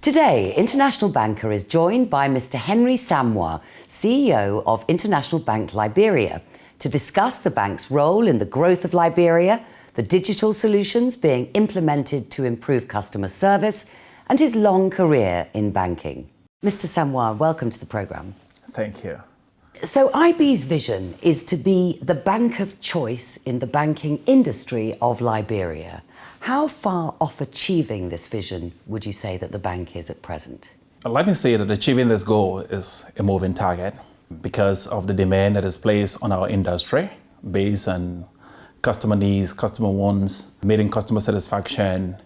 Today, International Banker is joined by Mr. Henry Saamoi, CEO of International Bank Liberia, to discuss the bank's role in the growth of Liberia, the digital solutions being implemented to improve customer service, and his long career in banking. Mr. Saamoi, welcome to the programme. Thank you. So IB's vision is to be the bank of choice in the banking industry of Liberia. How far off achieving this vision would you say that the bank is at present? Let me say that achieving this goal is a moving target because of the demand that is placed on our industry based on customer needs, customer wants, meeting customer satisfaction,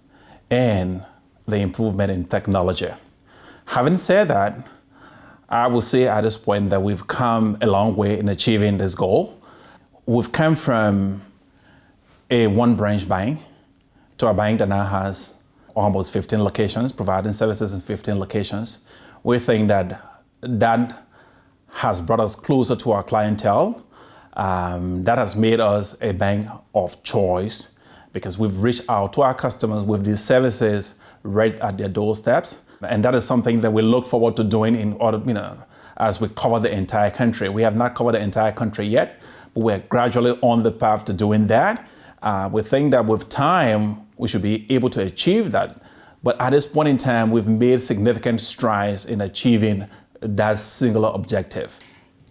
and the improvement in technology. Having said that, I will say at this point that we've come a long way in achieving this goal. We've come from a one-branch bank to a bank that now has almost 15 locations, providing services in 15 locations. We think that that has brought us closer to our clientele. That has made us a bank of choice because we've reached out to our customers with these services right at their doorsteps. And that is something that we look forward to doing in order, as we cover the entire country. We have not covered the entire country yet, but we're gradually on the path to doing that. We think that with time, we should be able to achieve that. But at this point in time, we've made significant strides in achieving that singular objective.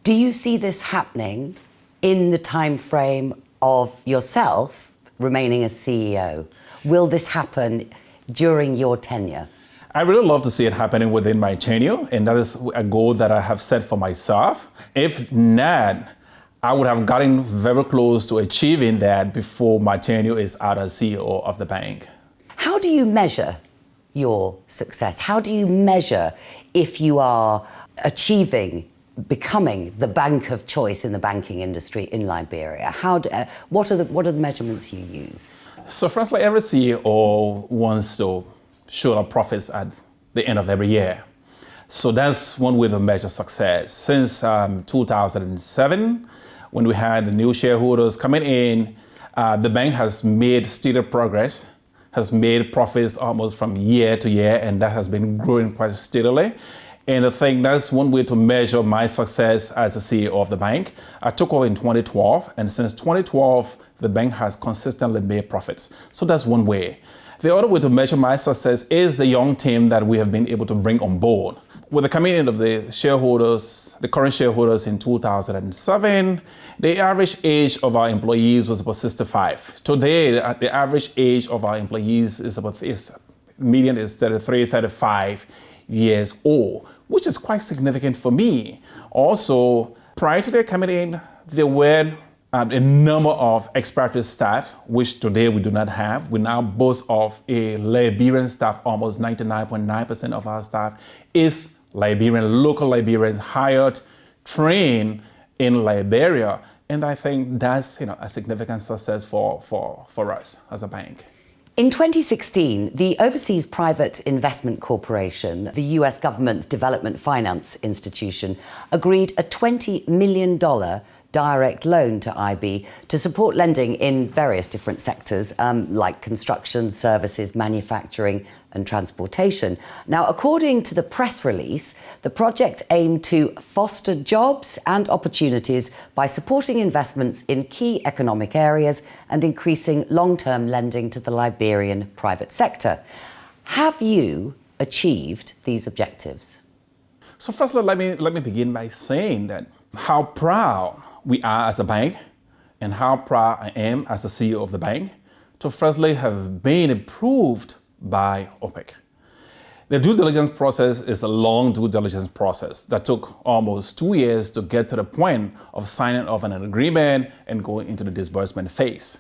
Do you see this happening in the time frame of yourself remaining as CEO? Will this happen during your tenure? I really love to see it happening within my tenure, and that is a goal that I have set for myself. If not, I would have gotten very close to achieving that before my tenure is out as CEO of the bank. How do you measure your success? How do you measure if you are becoming the bank of choice in the banking industry in Liberia? What are the measurements you use? So firstly, every CEO wants to show the profits at the end of every year. So that's one way to measure success. Since 2007, when we had the new shareholders coming in, the bank has made steady progress, has made profits almost from year to year, and that has been growing quite steadily. And I think that's one way to measure my success as a CEO of the bank. I took over in 2012, and since 2012, the bank has consistently made profits. So that's one way. The other way to measure my success is the young team that we have been able to bring on board. With the coming in of the shareholders, the current shareholders in 2007, the average age of our employees was about 65. Today, the average age of our employees is median is 33, 35 years old, which is quite significant for me. Also, prior to their coming in, there were a number of expatriate staff, which today we do not have. We now boast of a Liberian staff. Almost 99.9% of our staff is Liberian, local Liberians hired, trained in Liberia. And I think that's a significant success for us as a bank. In 2016, the Overseas Private Investment Corporation, the US government's development finance institution, agreed a $20 million direct loan to IB to support lending in various different sectors like construction, services, manufacturing and transportation. Now, according to the press release, the project aimed to foster jobs and opportunities by supporting investments in key economic areas and increasing long-term lending to the Liberian private sector. Have you achieved these objectives? So firstly, let me begin by saying that how proud we are as a bank and how proud I am as the CEO of the bank to firstly have been approved by OPEC. The due diligence process is a long due diligence process that took almost 2 years to get to the point of signing off on an agreement and going into the disbursement phase.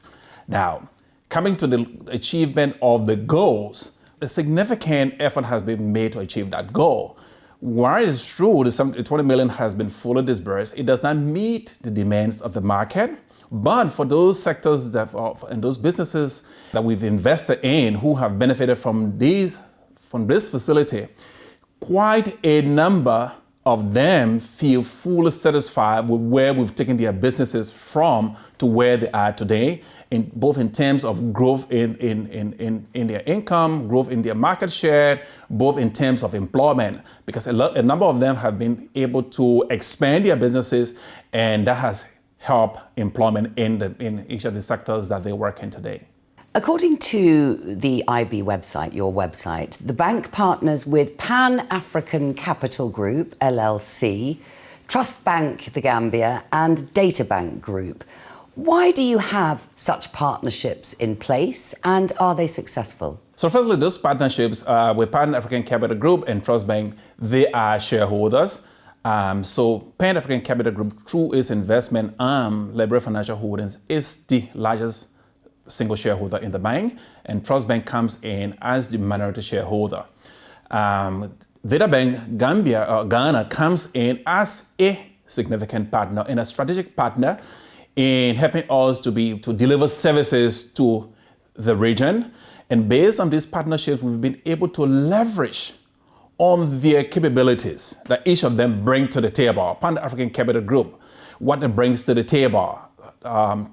Now, coming to the achievement of the goals, a significant effort has been made to achieve that goal. While it is true the 20 million has been fully disbursed, it does not meet the demands of the market. But for those sectors and those businesses that we've invested in who have benefited from this facility, quite a number of them feel fully satisfied with where we've taken their businesses from to where they are today, both in terms of growth in their income, growth in their market share, both in terms of employment, because a number of them have been able to expand their businesses, and that has helped employment in each of the sectors that they work in today. According to the IB website, your website, the bank partners with Pan-African Capital Group, LLC, Trust Bank The Gambia, and Databank Group. Why do you have such partnerships in place, and are they successful? So firstly, those partnerships with Pan-African Capital Group and Trust Bank, they are shareholders. So Pan-African Capital Group, through its investment arm, Liberia Financial Holdings, is the largest single shareholder in the bank, and Trust Bank comes in as the minority shareholder. Databank Ghana comes in as a significant partner and a strategic partner in helping us to deliver services to the region. And based on these partnerships, we've been able to leverage on their capabilities that each of them bring to the table. Pan-African Capital Group, what it brings to the table.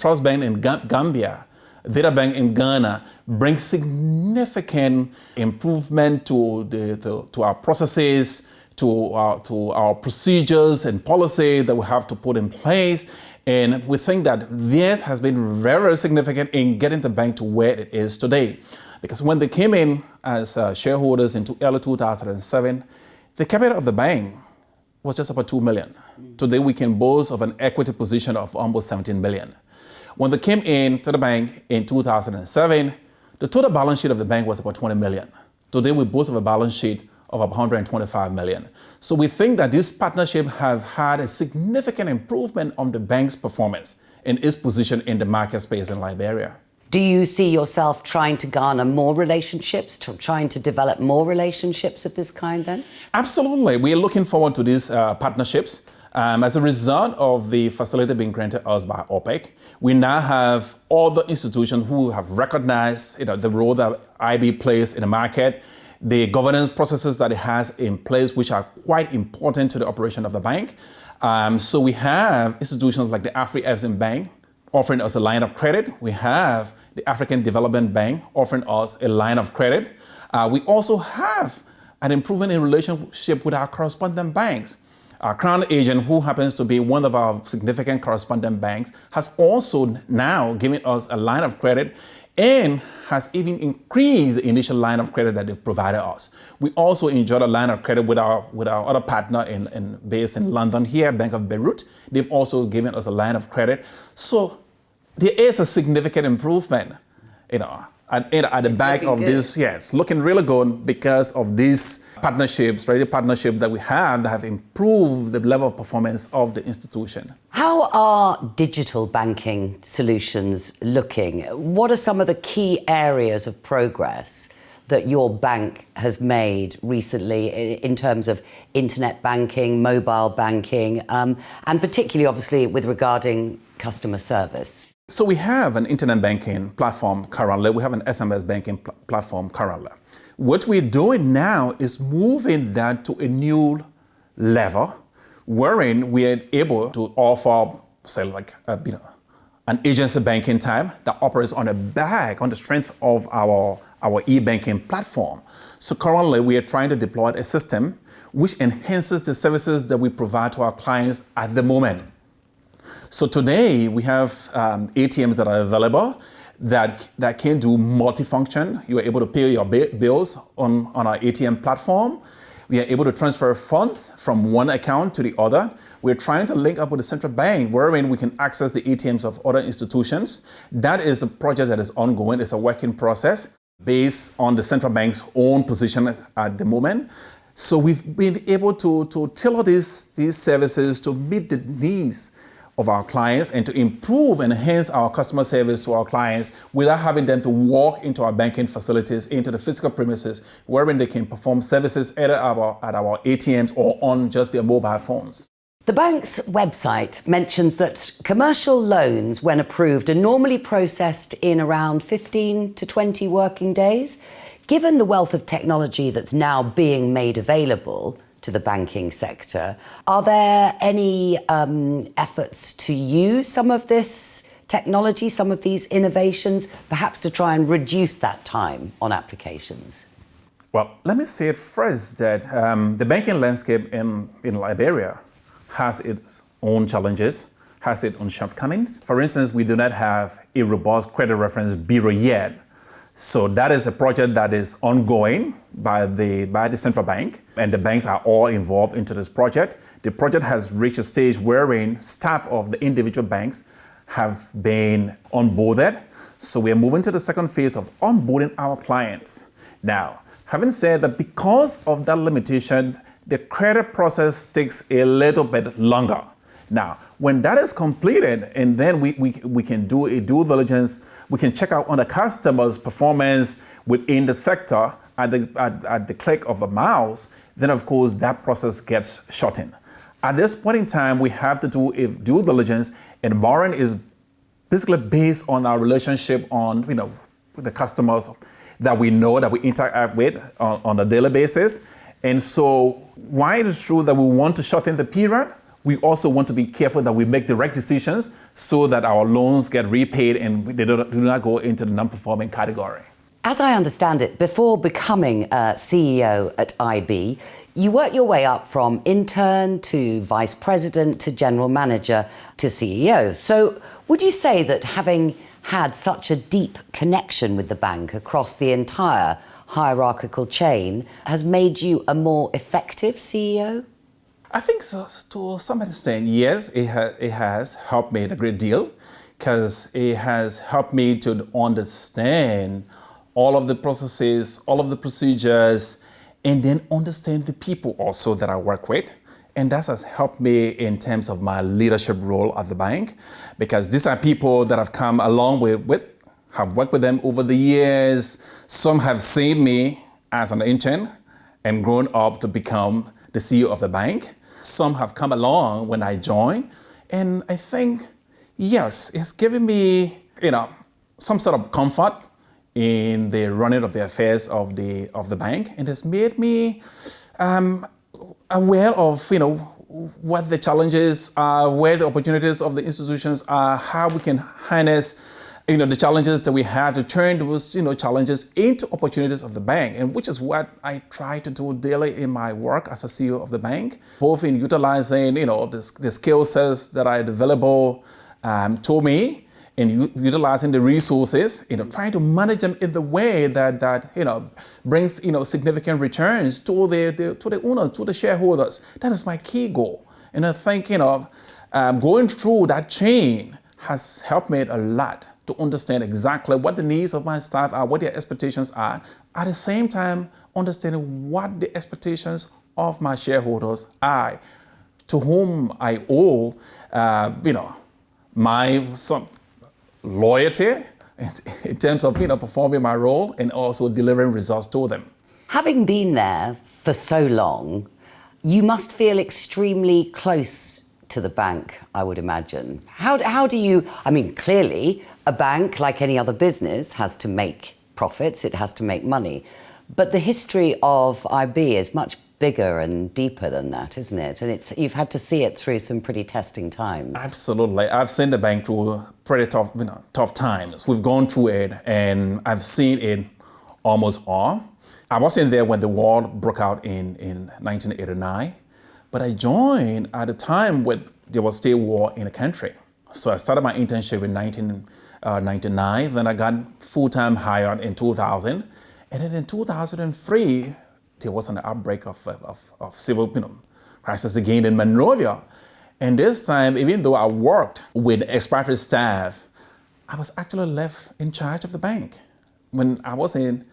Trust Bank in Gambia, Databank in Ghana brings significant improvement to our processes, to our procedures and policy that we have to put in place. And we think that this has been very, very significant in getting the bank to where it is today. Because when they came in as shareholders in early 2007, the capital of the bank was just about 2 million. Today we can boast of an equity position of almost 17 million. When they came in to the bank in 2007, the total balance sheet of the bank was about 20 million. Today we boast of a balance sheet of about 125 million. So we think that this partnership have had a significant improvement on the bank's performance and its position in the market space in Liberia. Do you see yourself trying to garner more relationships, trying to develop more relationships of this kind then? Absolutely. We are looking forward to these partnerships. As a result of the facility being granted us by OPEC, we now have other institutions who have recognized the role that IB plays in the market, the governance processes that it has in place, which are quite important to the operation of the bank. So we have institutions like the Afri-Exim Bank offering us a line of credit. We have the African Development Bank offering us a line of credit. We also have an improvement in relationship with our correspondent banks. Our Crown agent, who happens to be one of our significant correspondent banks, has also now given us a line of credit and has even increased the initial line of credit that they've provided us. We also enjoyed a line of credit with our other partner based in London here, Bank of Beirut. They've also given us a line of credit. So there is a significant improvement, at the back of this, yes, looking really good because of these partnerships, partnership that we have that have improved the level of performance of the institution. How are digital banking solutions looking? What are some of the key areas of progress that your bank has made recently in terms of internet banking, mobile banking, and particularly, obviously, with regarding customer service? So we have an internet banking platform currently. We have an SMS banking platform currently. What we're doing now is moving that to a new level, wherein we are able to offer, say, like an agency banking type that operates on the strength of our e-banking platform. So currently, we are trying to deploy a system which enhances the services that we provide to our clients at the moment. So today we have ATMs that are available that can do multifunction. You are able to pay your bills on our ATM platform. We are able to transfer funds from one account to the other. We're trying to link up with the central bank wherein we can access the ATMs of other institutions. That is a project that is ongoing. It's a working process based on the central bank's own position at the moment. So we've been able to tailor these services to meet the needs of our clients and to improve and enhance our customer service to our clients without having them to walk into our banking facilities, into the physical premises, wherein they can perform services either at our ATMs or on just their mobile phones. The bank's website mentions that commercial loans, when approved, are normally processed in around 15 to 20 working days. Given the wealth of technology that's now being made available to the banking sector. Are there any efforts to use some of this technology, some of these innovations, perhaps to try and reduce that time on applications? Well, let me say it first that the banking landscape in Liberia has its own challenges, has its own shortcomings. For instance, we do not have a robust credit reference bureau yet. So that is a project that is ongoing by the central bank, and the banks are all involved into this project. The project has reached a stage wherein staff of the individual banks have been onboarded. So we are moving to the second phase of onboarding our clients. Now, having said that, because of that limitation, the credit process takes a little bit longer. Now, when that is completed, and then we can do a due diligence, we can check out on the customer's performance within the sector at the click of a mouse, then of course that process gets shortened. At this point in time, we have to do a due diligence, and borrowing is basically based on our relationship on with the customers that we know, that we interact with on a daily basis. And so while it is true that we want to shorten the period, we also want to be careful that we make the right decisions so that our loans get repaid and they do not go into the non-performing category. As I understand it, before becoming CEO at IB, you worked your way up from intern to vice president to general manager to CEO. So would you say that having had such a deep connection with the bank across the entire hierarchical chain has made you a more effective CEO? I think so, to some extent, yes, it has helped me a great deal, because it has helped me to understand all of the processes, all of the procedures, and then understand the people also that I work with. And that has helped me in terms of my leadership role at the bank, because these are people that I've come along with, have worked with them over the years. Some have seen me as an intern and grown up to become the CEO of the bank. Some have come along when I joined. And I think, yes, it's given me, some sort of comfort in the running of the affairs of the bank. And it's made me aware of, what the challenges are, where the opportunities of the institutions are, how we can harness the challenges that we have to turn those, challenges into opportunities of the bank, and which is what I try to do daily in my work as a CEO of the bank, both in utilizing, the skill sets that are available to me, and utilizing the resources, trying to manage them in the way that brings, significant returns to the owners, to the shareholders. That is my key goal. And I think, going through that chain has helped me a lot to understand exactly what the needs of my staff are, what their expectations are. At the same time, understanding what the expectations of my shareholders are, to whom I owe, my loyalty in terms of performing my role and also delivering results to them. Having been there for so long, you must feel extremely close to the bank, I would imagine. How do you, clearly a bank, like any other business, has to make profits, it has to make money. But the history of IB is much bigger and deeper than that, isn't it? And you've had to see it through some pretty testing times. Absolutely. I've seen the bank through pretty tough times. We've gone through it, and I've seen it almost all. I wasn't there when the war broke out in 1989, but I joined at a time when there was still war in the country. So I started my internship in 1999, then I got full-time hired in 2000, and then in 2003, there was an outbreak of civil crisis again in Monrovia. And this time, even though I worked with expatriate staff, I was actually left in charge of the bank. When I wasn't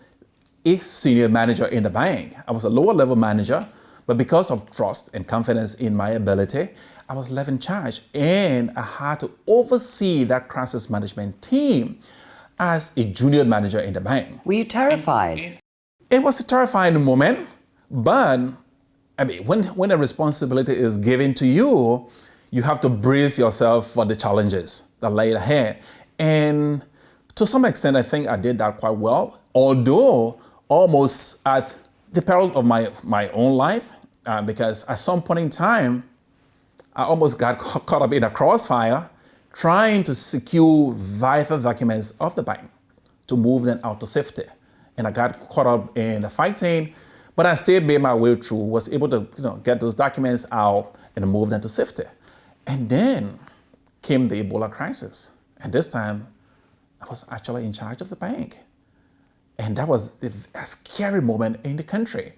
a senior manager in the bank, I was a lower level manager, but because of trust and confidence in my ability, I was left in charge, and I had to oversee that crisis management team as a junior manager in the bank. Were you terrified? It was a terrifying moment, but when a responsibility is given to you, you have to brace yourself for the challenges that lay ahead. And to some extent, I think I did that quite well, although almost at the peril of my own life, because at some point in time, I almost got caught up in a crossfire trying to secure vital documents of the bank to move them out to safety. And I got caught up in the fighting, but I still made my way through, was able to get those documents out and move them to safety. And then came the Ebola crisis. And this time, I was actually in charge of the bank. And that was a scary moment in the country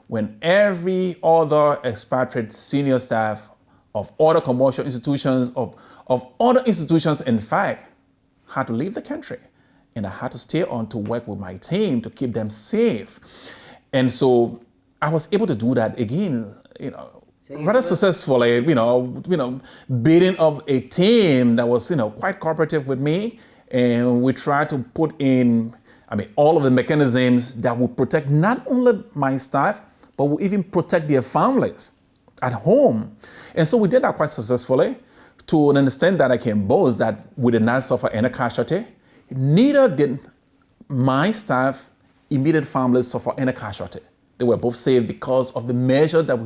when every other expatriate senior staff of other commercial institutions, of other institutions, in fact, had to leave the country. And I had to stay on to work with my team to keep them safe. And so I was able to do that again, rather successfully, building up a team that was, quite cooperative with me. And we tried to put in, all of the mechanisms that would protect not only my staff, but will even protect their families at home. And so we did that quite successfully, to an extent that I can boast that we did not suffer any casualty. Neither did my staff, immediate families suffer any casualty. They were both safe because of the measures that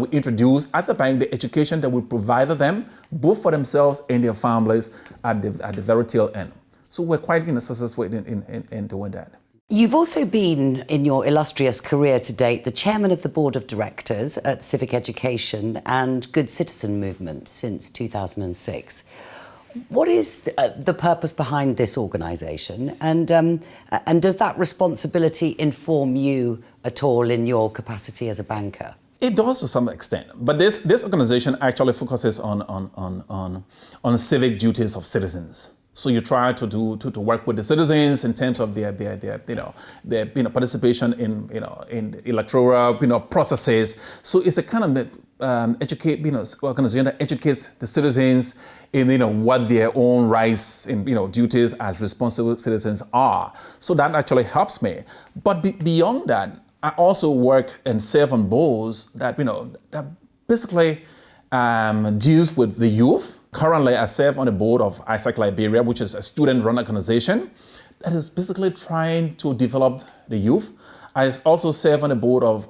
we introduced at the bank, the education that we provided them, both for themselves and their families at the very tail end. So we're quite successful in doing that. You've also been, in your illustrious career to date, the chairman of the board of directors at Civic Education and Good Citizen Movement since 2006. What is the purpose behind this organisation, and does that responsibility inform you at all in your capacity as a banker? It does to some extent, but this organisation actually focuses on civic duties of citizens. So you try to work with the citizens in terms of their participation in electoral processes. So it's a kind of organization that educates the citizens in what their own rights and duties as responsible citizens are. So that actually helps me. But beyond that, I also work and serve on boards that that basically deals with the youth. Currently, I serve on the board of Civic Liberia, which is a student-run organization that is basically trying to develop the youth. I also serve on the board of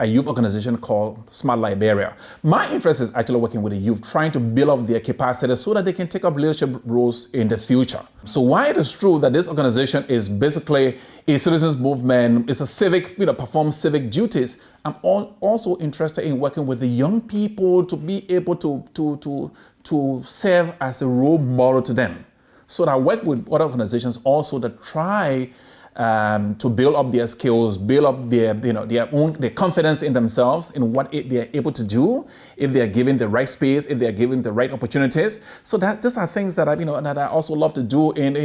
a youth organization called Smart Liberia. My interest is actually working with the youth, trying to build up their capacity so that they can take up leadership roles in the future. So while it is true that this organization is basically a citizens movement, it's a civic, perform civic duties, I'm also interested in working with the young people to be able to serve as a role model to them. So that I work with other organizations also that try to build up their skills, build up their confidence in themselves, in what they are able to do, if they are given the right space, if they are given the right opportunities. So these are things that that I also love to do in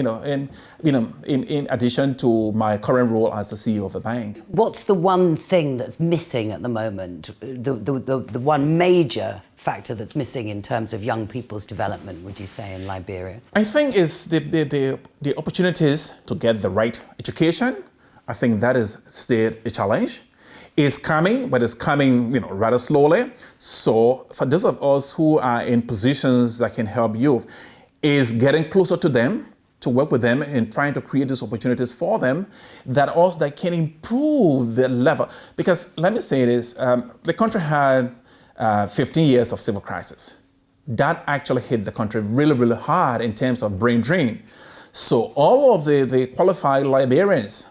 addition to my current role as the CEO of the bank. What's the one thing that's missing at the moment? The one major factor that's missing in terms of young people's development, would you say, in Liberia? I think it's the opportunities to get the right education. I think that is still a challenge. It's coming, but it's coming, rather slowly. So for those of us who are in positions that can help youth, is getting closer to them, to work with them and trying to create these opportunities for them that can improve the level. Because let me say this, the country had 15 years of civil crisis. That actually hit the country really, really hard in terms of brain drain. So all of the qualified Liberians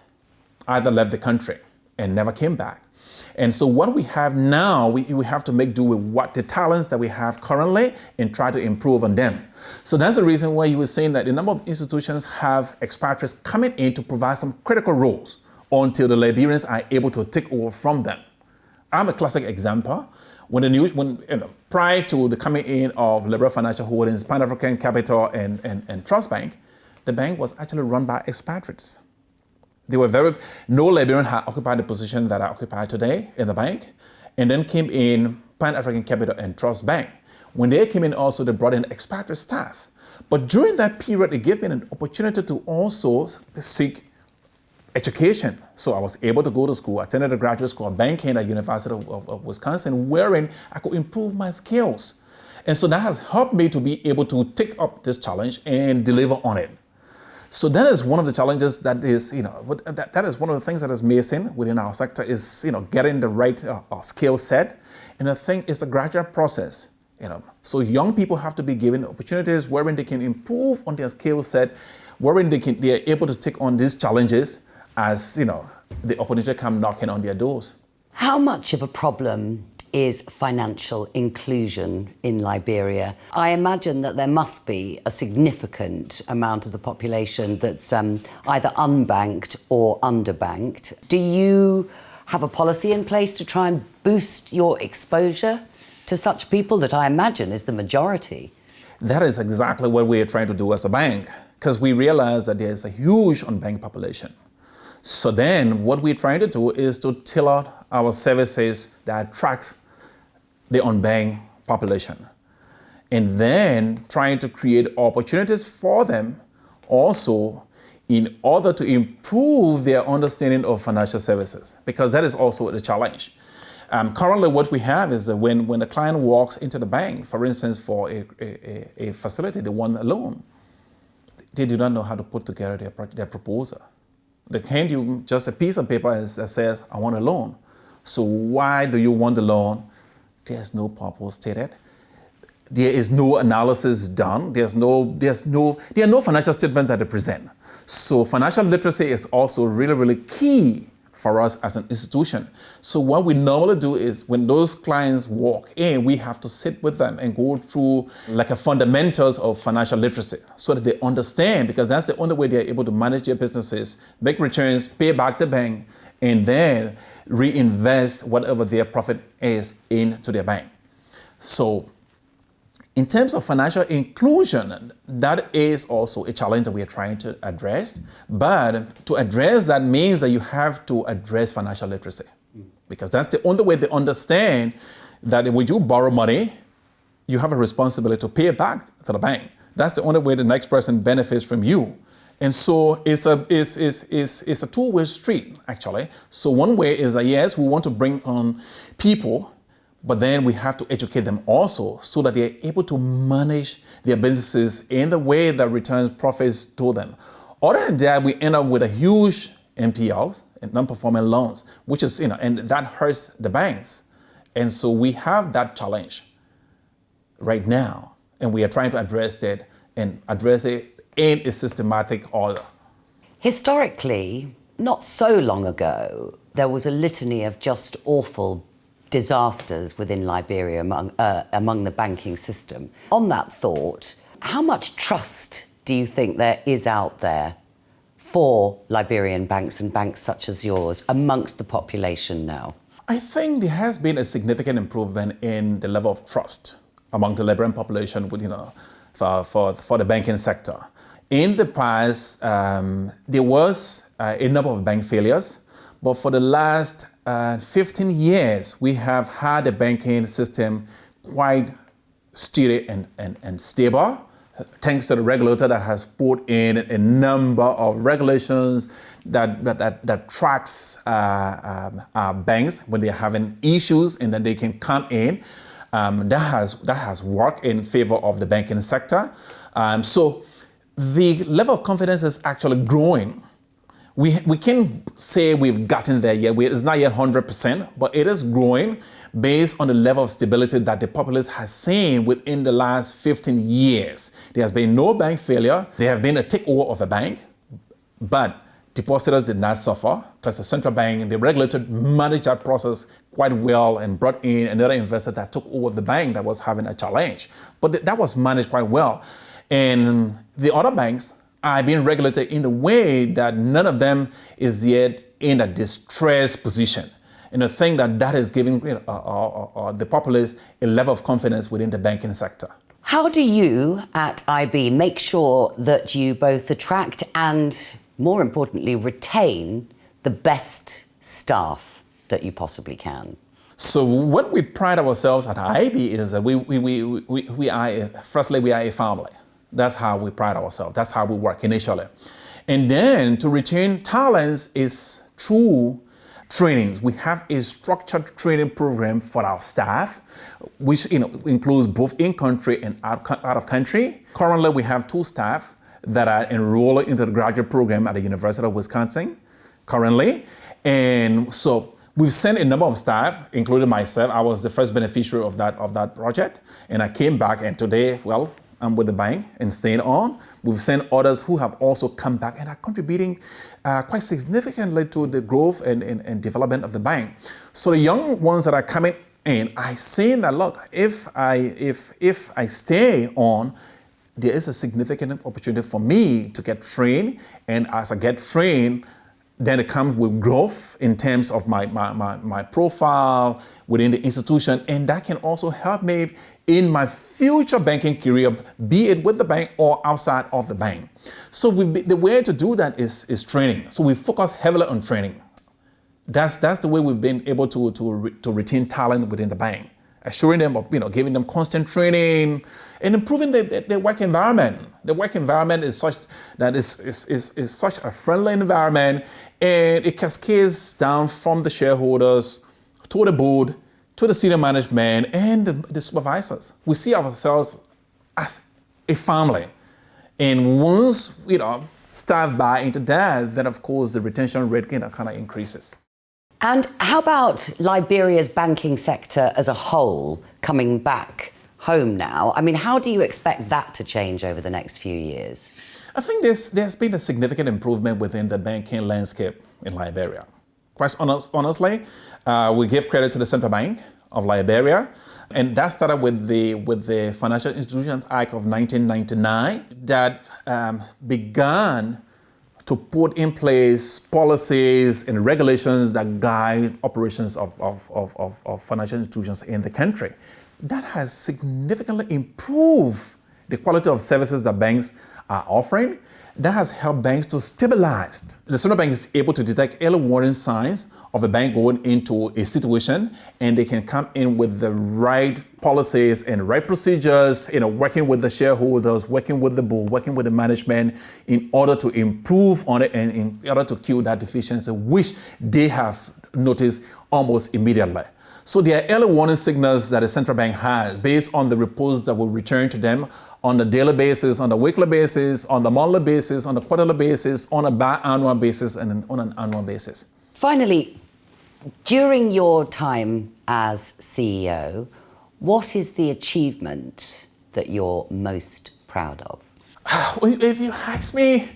either left the country and never came back. And so what we have now, we have to make do with what the talents that we have currently and try to improve on them. So that's the reason why you were saying that a number of institutions have expatriates coming in to provide some critical roles until the Liberians are able to take over from them. I'm a classic example. Prior to the coming in of Liberia Financial Holdings, Pan-African Capital, and Trust Bank, the bank was actually run by expatriates. No Liberian had occupied the position that I occupy today in the bank, and then came in Pan-African Capital and Trust Bank. When they came in also, they brought in expatriate staff. But during that period, it gave me an opportunity to also seek education. So I was able to go to school, attended a graduate school of banking at University of Wisconsin, wherein I could improve my skills. And so that has helped me to be able to take up this challenge and deliver on it. So that is one of the challenges that is, that is one of the things that is missing within our sector is, getting the right skill set. And I think it's a gradual process, So young people have to be given opportunities wherein they can improve on their skill set, wherein they are able to take on these challenges as, the opportunity come knocking on their doors. How much of a problem is financial inclusion in Liberia? I imagine that there must be a significant amount of the population that's either unbanked or underbanked. Do you have a policy in place to try and boost your exposure to such people that I imagine is the majority? That is exactly what we are trying to do as a bank, because we realize that there's a huge unbanked population. So then what we're trying to do is to tailor our services that attract the unbanked population, and then trying to create opportunities for them also in order to improve their understanding of financial services, because that is also the challenge. Currently what we have is that when a client walks into the bank, for instance, for a facility, they want a loan, they do not know how to put together their proposal. They hand you just a piece of paper that says, I want a loan. So why do you want the loan? There's no purpose stated. There is no analysis done. There are no financial statements that they present. So financial literacy is also really, really key for us as an institution. So what we normally do is when those clients walk in, we have to sit with them and go through like a fundamentals of financial literacy so that they understand, because that's the only way they're able to manage their businesses, make returns, pay back the bank, and then reinvest whatever their profit is into their bank. So in terms of financial inclusion, that is also a challenge that we are trying to address. But to address that means that you have to address financial literacy, because that's the only way they understand that when you borrow money, you have a responsibility to pay it back to the bank. That's the only way the next person benefits from you. And so it's a two-way street, actually. So one way is that, yes, we want to bring on people, but then we have to educate them also so that they're able to manage their businesses in the way that returns profits to them. Other than that, we end up with a huge NPLs, non-performing loans, which is, and that hurts the banks. And so we have that challenge right now, and we are trying to address it in a systematic order. Historically, not so long ago, there was a litany of just awful disasters within Liberia among the banking system. On that thought, how much trust do you think there is out there for Liberian banks and banks such as yours amongst the population now? I think there has been a significant improvement in the level of trust among the Liberian population with, for the banking sector. In the past, there was a number of bank failures, but for the last 15 years, we have had a banking system quite steady and stable, thanks to the regulator that has put in a number of regulations that tracks banks when they're having issues, and then they can come in. That has worked in favor of the banking sector. So the level of confidence is actually growing. We can't say we've gotten there yet. It's not yet 100%, but it is growing based on the level of stability that the populace has seen within the last 15 years. There has been no bank failure. There have been a takeover of a bank, but depositors did not suffer because the central bank and the regulator managed that process quite well and brought in another investor that took over the bank that was having a challenge. But that was managed quite well. And the other banks are being regulated in the way that none of them is yet in a distressed position. And I think that is giving the populace a level of confidence within the banking sector. How do you at IB make sure that you both attract and, more importantly, retain the best staff that you possibly can? So what we pride ourselves at IB is that we are a family. That's how we pride ourselves. That's how we work initially. And then to retain talents is through trainings. We have a structured training program for our staff, which includes both in country and out of country. Currently, we have 2 staff that are enrolled into the graduate program at the University of Wisconsin currently. And so we've sent a number of staff, including myself. I was the first beneficiary of that project. And I came back, and today, well, I'm with the bank and staying on. We've sent others who have also come back and are contributing quite significantly to the growth and development of the bank. So the young ones that are coming in, I see that, look, if I stay on, there is a significant opportunity for me to get trained. And as I get trained, then it comes with growth in terms of my profile within the institution. And that can also help me in my future banking career, be it with the bank or outside of the bank. So the way to do that is training. So we focus heavily on training. That's the way we've been able to retain talent within the bank, assuring them of, giving them constant training and improving the work environment. The work environment is such that is such a friendly environment, and it cascades down from the shareholders to the board, to the senior management and the supervisors. We see ourselves as a family. And once, staff buy into that, then of course the retention rate kind of increases. And how about Liberia's banking sector as a whole coming back home now? I mean, how do you expect that to change over the next few years? I think there's been a significant improvement within the banking landscape in Liberia. Quite honestly, we give credit to the Central Bank of Liberia, and that started with the Financial Institutions Act of 1999 that began to put in place policies and regulations that guide operations of financial institutions in the country. That has significantly improved the quality of services that banks are offering. That has helped banks to stabilize. The central bank is able to detect early warning signs of a bank going into a situation, and they can come in with the right policies and right procedures, working with the shareholders, working with the board, working with the management in order to improve on it and in order to cure that deficiency, which they have noticed almost immediately. So there are early warning signals that the central bank has based on the reports that will return to them on a daily basis, on a weekly basis, on the monthly basis, on a quarterly basis, on a biannual basis, and on an annual basis. Finally, during your time as CEO, what is the achievement that you're most proud of? If you ask me,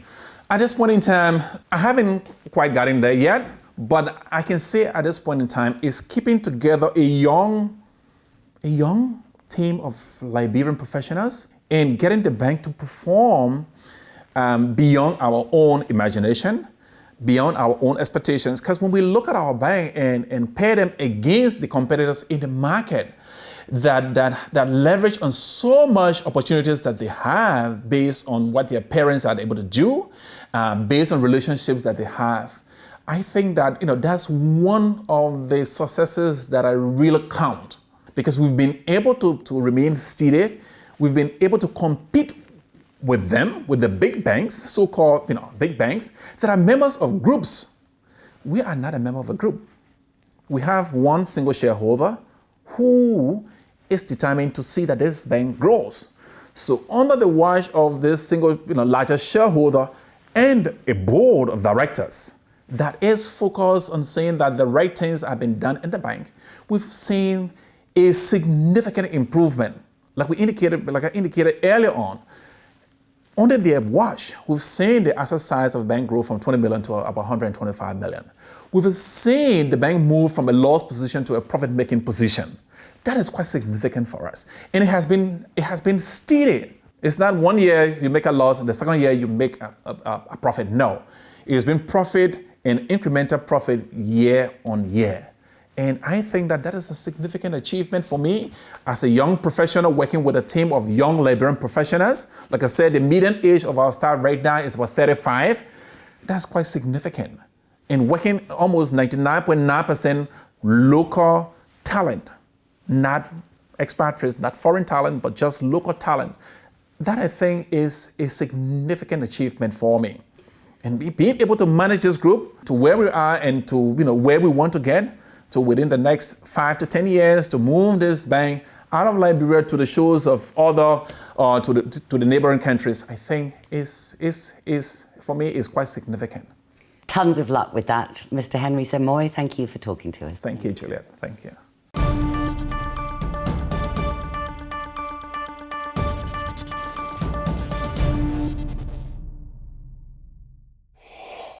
at this point in time, I haven't quite gotten there yet, but I can say at this point in time is keeping together a young team of Liberian professionals and getting the bank to perform beyond our own imagination, beyond our own expectations. Because when we look at our bank and pair them against the competitors in the market that leverage on so much opportunities that they have based on what their parents are able to do, based on relationships that they have, I think that that's one of the successes that I really count, because we've been able to remain steady. We've been able to compete with them, with the big banks, so-called big banks that are members of groups. We are not a member of a group. We have one single shareholder who is determined to see that this bank grows. So under the watch of this single largest shareholder and a board of directors that is focused on saying that the right things have been done in the bank, we've seen a significant improvement. Like I indicated earlier on, under their watch, we've seen the asset size of the bank grow from 20 million to about 125 million. We've seen the bank move from a loss position to a profit-making position. That is quite significant for us. And it has been steady. It's not 1 year you make a loss and the second year you make a profit. No, it has been profit and incremental profit year on year. And I think that is a significant achievement for me as a young professional working with a team of young Liberian professionals. Like I said, the median age of our staff right now is about 35. That's quite significant. And working almost 99.9% local talent, not expatriates, not foreign talent, but just local talent. That I think is a significant achievement for me. And being able to manage this group to where we are and to where we want to get, to within the next 5 to 10 years to move this bank out of Liberia to the shores of other, to the neighboring countries, I think is for me, is quite significant. Tons of luck with that. Mr. Henry Saamoi, thank you for talking to us. Thank you, Juliet. Thank you.